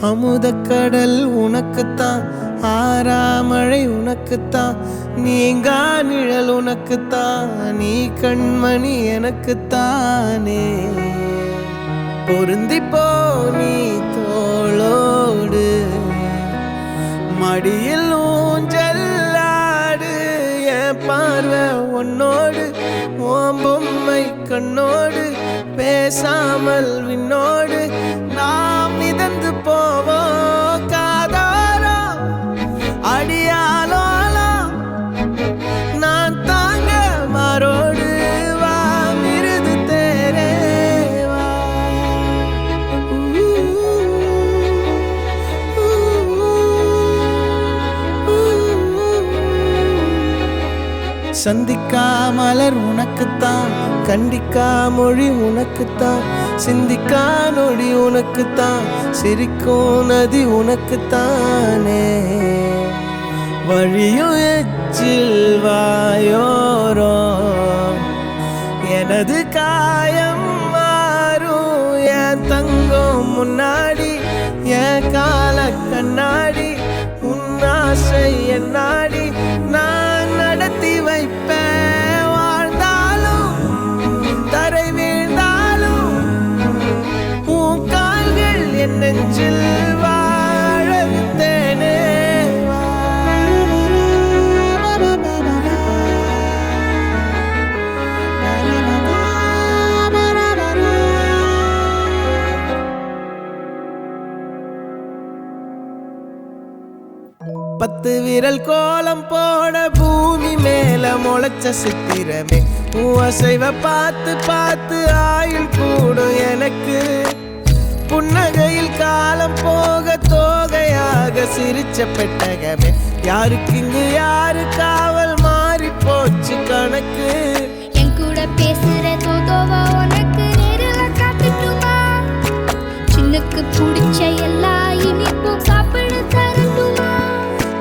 அமுதக்கடல் உனக்குத்தான், ஆறாமழை உனக்குத்தான், நீங்கா நிழல் உனக்குத்தான், நீ கண்மணி எனக்குத்தானே. பொருந்திப்போ நீ தோளோடு, மடியில் ஊஞ்சல்லாடு, என் பார்வை உன்னோடு, ஓம் பொம்மை கண்ணோடு, பேசாமல் விண்ணோடு நாம் மிதந்து போவோம் காதாரா அடியாலோலா. நான் தாங்க மாரோடு வா மிருது தேரே வா. சந்திக்கா மலர் உனக்குத்தான், கண்டிக்கா மொழி உனக்குத்தான், சிந்திக்கா நொடி உனக்குத்தான், சிரிக்கும் நதி உனக்குத்தானே. வழியும் எச்சில் வாயோரம் எனது காயம் மாறும், என் தங்கம் முன்னாடி என் கால கண்ணாடி, உன் ஆசை என் நாடி நான் நடத்தி வைப்பேன். வாழ்ந்தாலும் தரை வீழ்ந்தாலும் உன் கால்கள் என் நெஞ்சில் வாழ விட்டேனே. பத்து விரல் கோலம் போட பூமி மேல முளைச்ச சித்திரமே, அசைவ பார்த்து பார்த்து ஆயுள் கூடும் எனக்கு. புன்னகையில் காலம் போக தோகையாக சிரிச்ச பெட்டகமே, யாருக்கு இங்கு யாரு காவல் மாறி போச்சு கணக்கு. என் கூட பேசுற தோதோவா உனக்கு நேரில் காட்டுட்டுமா, சின்னுக்கு பிடிச்ச எல்லா இனிப்பும் சாப்பிட தரட்டுமா.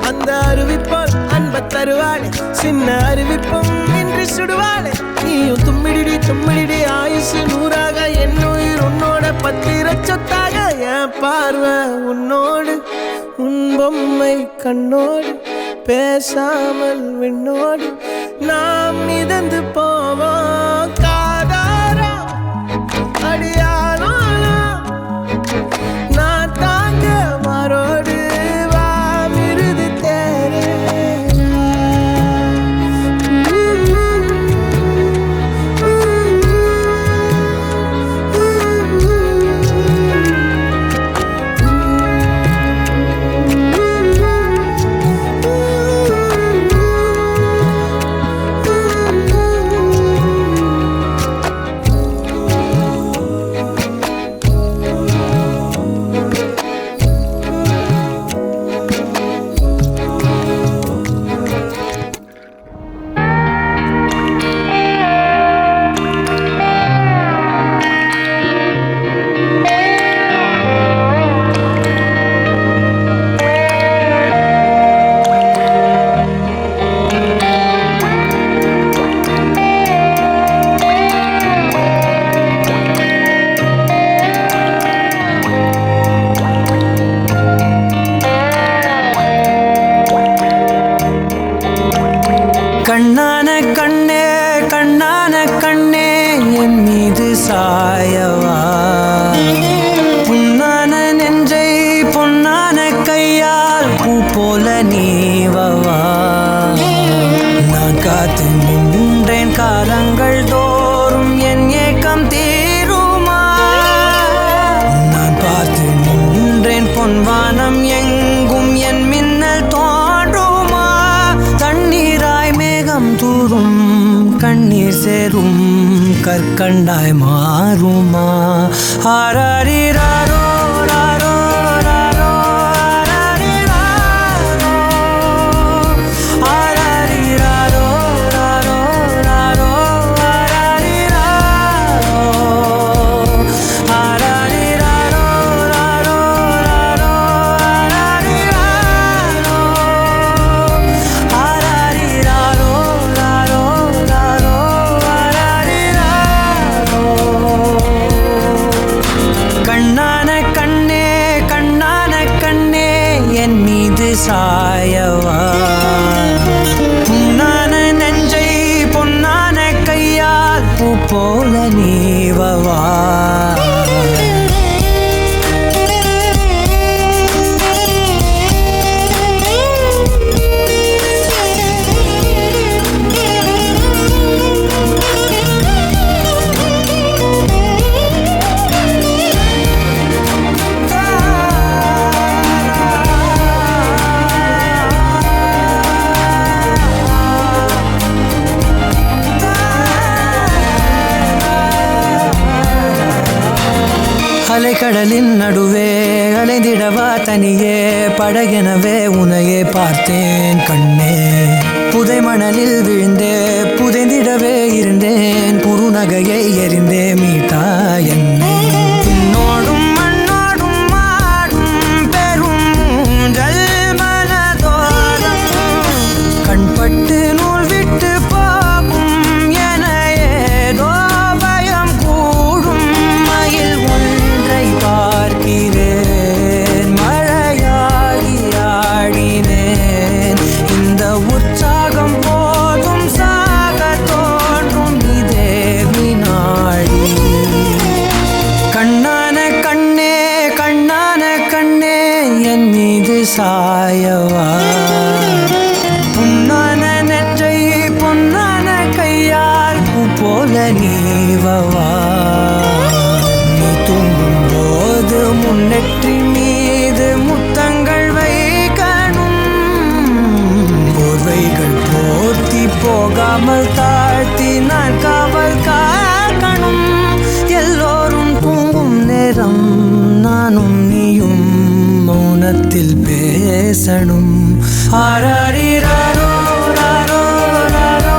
அந்த அருவிப்போல் அன்ப தருவாளே, சின்ன அருவிப்பும் இன்று சுடுவாளே. நீயும் தும்மிடி தும்மிடி ஆயுசு நூறாக, என் உயிர் உன்னோட பத்திர சொத்தாக. என் பார்வை உன்னோடு, உன் பொம்மை கண்ணோடு, பேசாமல் விண்ணோடு நாம் மிதந்து போவோம் காதாரா அடியாலோலா. நான் தாங்க மாரோடு வா மிருது தேரே. கண்ணான கண்ணே கண்ணான கண்ணே என் மீது சாயவா, புண்ணான நெஞ்சை பொன்னான கையால் பூ போல நீவவா. நான் காத்து நின்றேன் காலங்கள் தோறும் என் ஏக்கம் தீருமா. நான் பார்த்து நின்றேன் பொன்வானம் எங்கும் என் மின்னல் தோன்றுமா. தண்ணீராய் மேகம் தூரும் கண்ணீர் சேரும் கற்கண்டாய் மாறுமா. ஆராரிராரோ ராரோ ராரோ ஆராரிராரோ, ஆராரிராரோ ராரோ ராரோ ஆராரிராரோ, ஆராரிராரோ ராரோ ராரோ ஆராரிராரோ, ஆராரிராரோ ராரோ ராரோ ஆராரிராரோ. சாயவா பொன்னான நெஞ்சை பொன்னான கையால் பூ போல நீவவா அலைக்கடலின் நடுவே அலைந்திடவா தனியே படகெனவே உனையே பார்த்தேன் கண்ணே புதை மணலில் விழுந்தே புதைந்திடவே இருந்தேன் குறுநகையை எறிந்தே மீட்டா என்னை உன்னோடும் மண்ணோடும் மாடும் பெரும் ஊஞ்சல் மனதோரம் கண்பட்டு நூல் விட்டு போகும் என ஏதோ பயம் கூடும் மயில் பார்க்கிறேன் மழையாகி ஆடினேன் இந்த உற்சாகம் போதும் சாக தோன்றும் இதே வினாடி கண்ணான கண்ணே கண்ணான கண்ணே என் மீது சாயவா பொன்னான நெஞ்சை பொன்னான கையால் பூ போல நீவவா முன்னெற்றி மீது முத்தங்கள் வைக்கணும் போர்வைகள் போர்த்தி போகாமல் தாழ்த்தி நான் காவல் காக்கணும் எல்லோரும் தூங்கும் நேரம் நானும் நீயும் மௌனத்தில் பேசணும் ஆராரிராரோ ராரோ ராரோ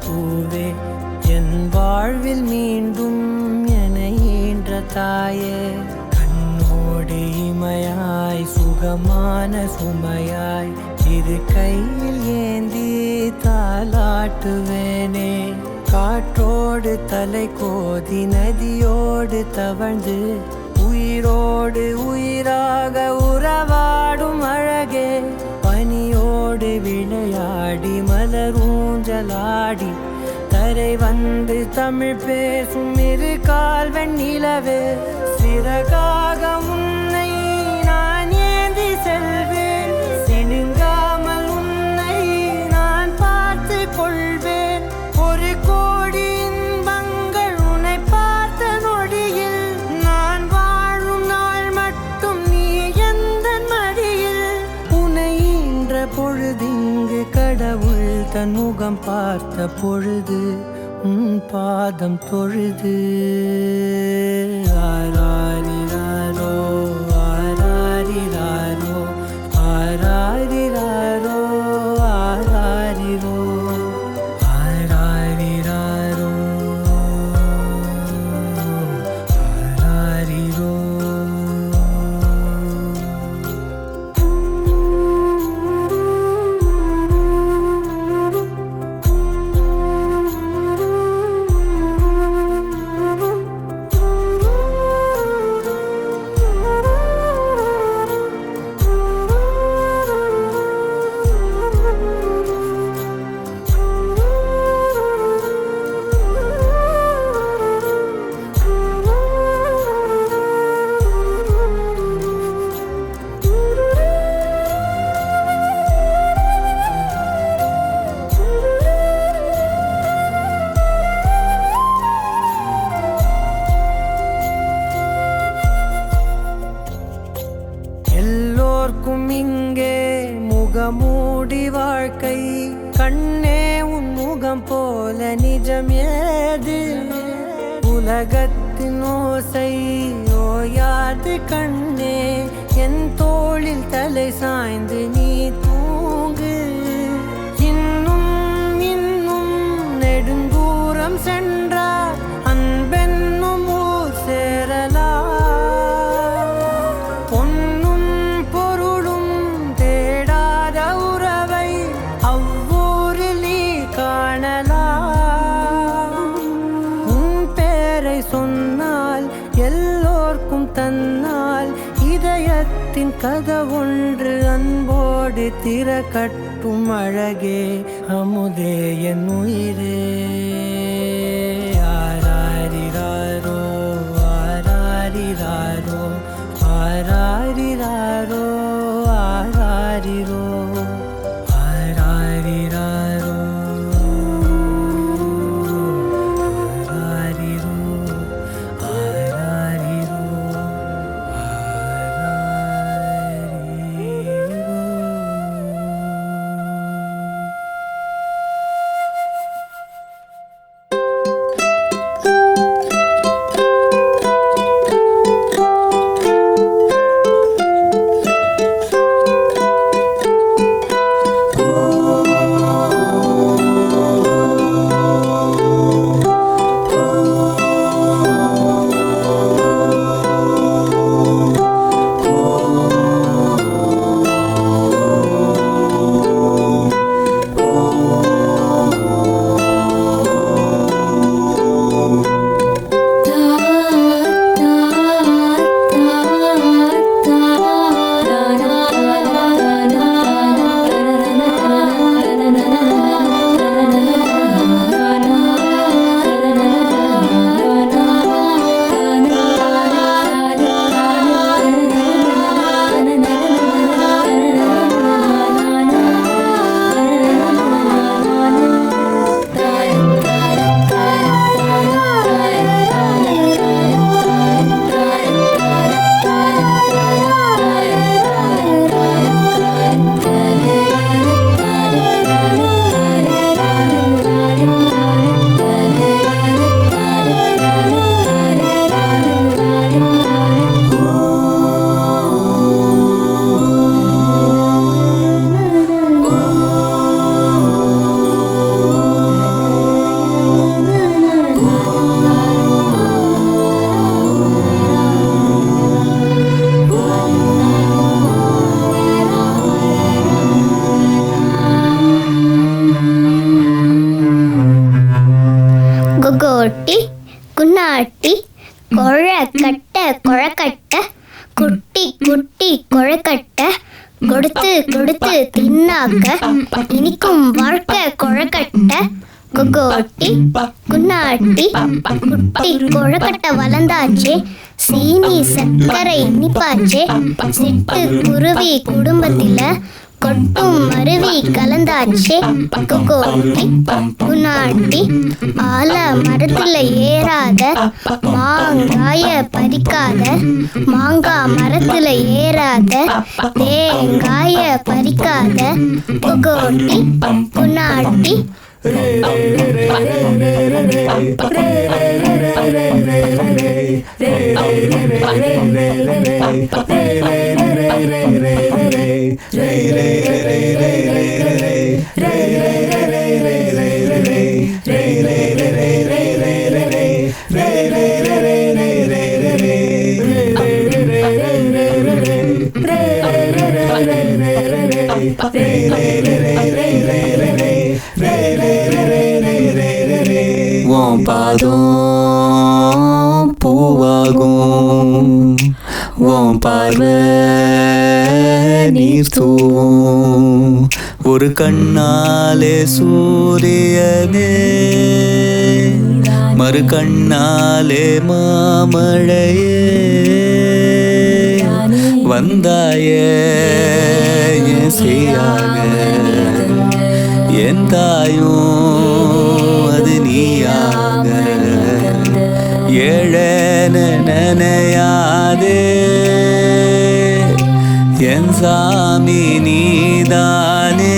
பூவே என் வாழ்வில் மீண்டும் என ஈன்ற தாயே கண்ணோடு இமையாய் சுகமான சுமையாய் இரு கையில் ஏந்தி தாலாட்டுவேனே காற்றோடு தலை கோதி நதியோடு தவழ்ந்து உயிரோடு உயிராக உறவாடும் அழகே பனியோடு விளையாடி மலரூஞ்சலாடி தரை வந்து தமிழ் பேசும் இரு கால் வெண்ணிலவே சிறகாக உன்னை நான் ஏந்தி செல்வேன் சினுங்காமல் உன்னை நான் பார்த்து கொள்வேன் ஒரு கோடி இன்பங்கள் உன்னை பார்த்த நொடியில் நான் வாழும் நாள் மட்டும் நீ எந்த மடியில் உன்னை ஈன்ற பொழுதிங்கு கடவுள் தன் முகம் பார்த்த பொழுது உன் பாதம் தொழுது ஆராரிராரோ ஆராரிராரோ ஆராரிராரோ ஆராரிரோ ஆராரிராரோ ஆராரிரோ பயம் ஏது உலகத்தின் ஓசை ஓயாது கண்ணே என் தோளில் தலை சாய்ந்து நீ தூங்கு இன்னும் இன்னும் நெடுந்தூரம் சென்றார் அன்பென்னும் ஊர் சேரலாம் பொன்னும் பொருளும் தேடாத உறவை அவ்வூரில் நீ காணலாம் உன் பேரை சொன்னால் எல்லோர்க்கும் தன்னால் இதயத்தின் கதவொன்று அன்போடு திறக்கட்டும் அழகே அமுதே என் உயிரே ஆராரிராரோ ஆராரிராரோ ஆராரிராரோ ஆராரிரோ ஆராரிராரோ ஆராரிரோ ஆராரிரோ கொகோட்டி குன்னாட்டி கொழக்கட்ட கொழக்கட்ட குட்டி குட்டி கொழக்கட்ட கொடுத்து கொடுத்து தின்னாக்க இனிக்கும் வாழ்க்கை கொழக்கட்ட கொகோட்டி குன்னாட்டி குட்டி கொழக்கட்ட வளர்ந்தாச்சே சீனி சர்க்கரை இனிப்பாச்சே சிட்டு குருவி குடும்பத்தில கொட்டும் அருவி கலந்தாச்சே கொகோட்டி குன்னாட்டி ஆல மரத்துல ஏறாத மாங்காய பறிக்காத மாங்காய் மரத்துல ஏறாத தேங்காய பறிக்காத கொகோட்டி குன்னாட்டி உன் பாதம் பூவாகும் உன் பார்வை நீர் தூவும் ஒரு கண்ணாலே சூரியனே மறு கண்ணாலே மாமழையே வந்தாயே என் செய்யாக என் தாயும் அது நீயாக ஏழன நனையாதே என் சாமி நீதானே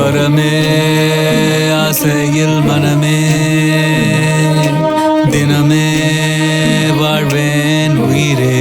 வரமே ஆசையில் மனமே தினமே வாழ்வேன் உயிரே.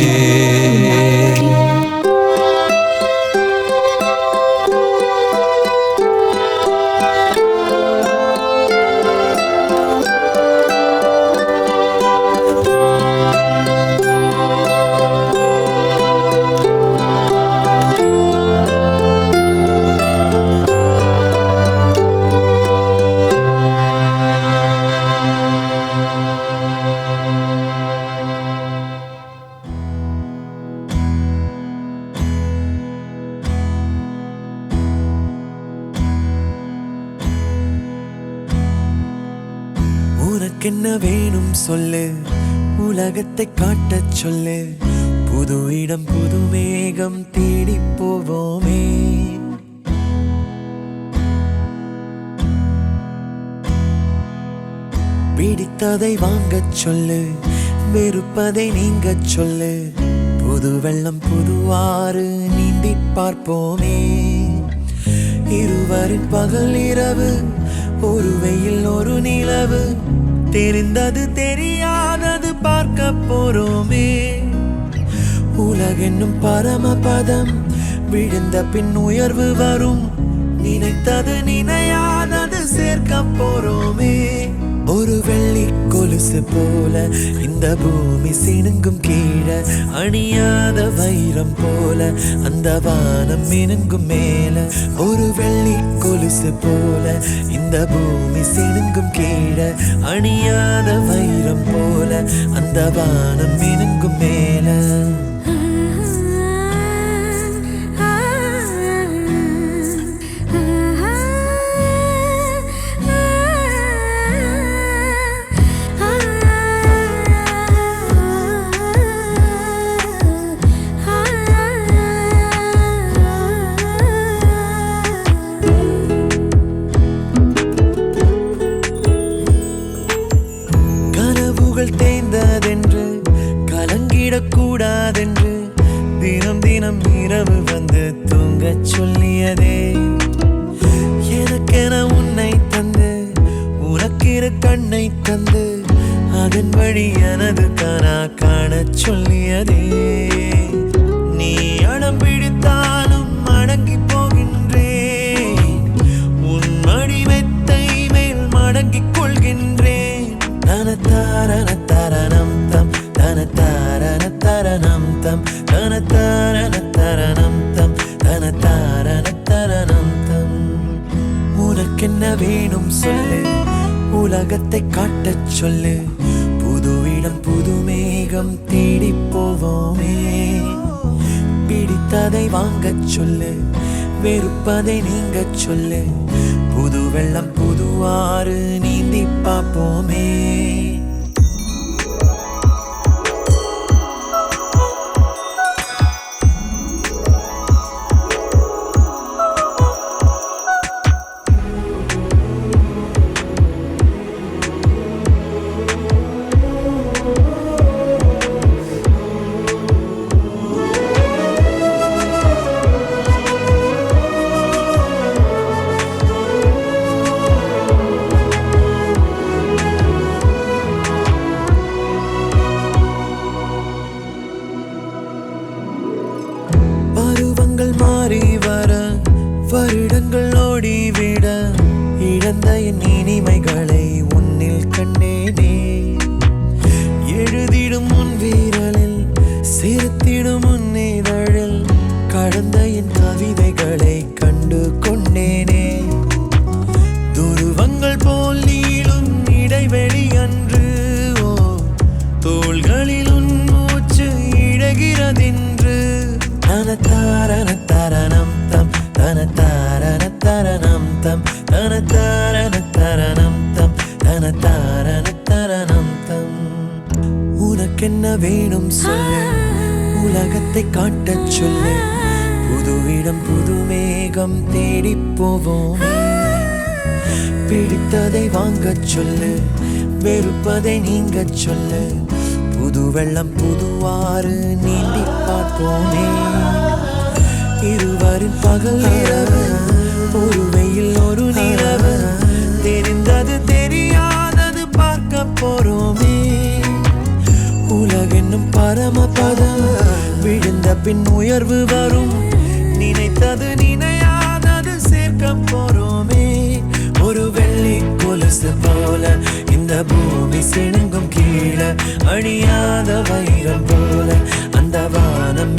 உனக்கென்ன வேணும் சொல்லு, உலகத்தை காட்டச் சொல்லு, புது இடம் புது மேகம் தேடி போவோமே. பிடித்ததை வாங்கச் சொல்லு, வெறுப்பதை நீங்கச் சொல்லு, புது வெள்ளம் புது ஆறு நீந்தி பார்ப்போமே. இருவரின் பகல் இரவு, ஒரு வெயில் ஒரு நிலவு, தெரிந்தது தெரியாதது பார்க்க போறோமே. உலகென்னும் பரமபதம், விழுந்த பின் உயர்வு வரும், நினைத்தது நினையாதது சேர்க்க போறோமே. ஒரு வெள்ளி கொலுசு போல இந்த பூமி சினுங்கும் கீழே, அணியாத வைரம் போல அந்த வானம் மினுங்கும் மேல. ஒரு வெள்ளி கொலுசு போல இந்த பூமி சினுங்கும் கீழே, அணியாத வைரம் போல அந்த வானம் மினுங்கும் மேல. தேய்ந்ததென்று கலங்கிடக்கூடாதென்று தினம் தினம் இரவு வந்து தூங்கச் சொல்லியதே. எனக்கென உன்னை தந்து உனக்கிரு கண்ணை தந்து அதன் வழி எனது கனா காணச் சொல்லியதே. நீ அடம் பிடித்தாலும் அடங்கி போகின்றேன், உன் மடி மெத்தை மேல் மடங்கிக் கொள்கின்றேன். தனத்தாரண தரணம் தம் தனத்தாரண தரணம் தம் தனத்தாரண தரணம் தம் தனத்தாரண தரணம் தம். உனக்கென்ன வேணும் சொல்லு, உலகத்தை காட்டச் சொல்லு, புது இடம் புது மேகம் தேடி போவோமே. பிடித்ததை வாங்கச் சொல்லு, வெறுப்பதை நீங்கச் சொல்லு, புது வெள்ளம் புது ஆறு நீந்தி பார்ப்போமே. மாறி வர வருடங்கள் ஓடிவிட, இழந்த என் இனிமைகளை உன்னில் கண்டேனே. எழுதிடும் உன் வீரலில் சிரித்திடும் உன் இதழில் கடந்த என் கவிதைகளை கண்டு கொண்டேனே. துருவங்கள் போல் நீளும் இடைவெளி அன்று, ஓ தோள்களில் உன் மூச்சு இழகிறதென்று. தனத்தாரண தரணம் தம் தனத்தாரண தரணம் தம் தனத்தாரண தரணம் தம் தனத்தாரண தரணம் தம். உனக்கென்ன வேணும் சொல்லு, உலகத்தை காட்டச் சொல்லு, புது இடம் புது மேகம் தேடி போவோம். பிடித்ததை வாங்கச் சொல்லு, வெறுப்பதை நீங்கச் சொல்லு, புது வெள்ளம் புது ஆறு நீந்தி பார்ப்போமே. இருவரின் பகல் இரவு, ஒரு வெயில் ஒரு நிலவு தெரிந்தது தெரியாதது பார்க்க போறோமே உலகென்னும் பரமபதம் விழுந்த பின் உயர்வு வரும் நினைத்தது நினையாதது சேர்க்க போறோமே ஒரு வெள்ளி கொலுசு போல இந்த பூமி சிணுங்கும் கீழே அழியாத வைரம் போல அந்த வானம்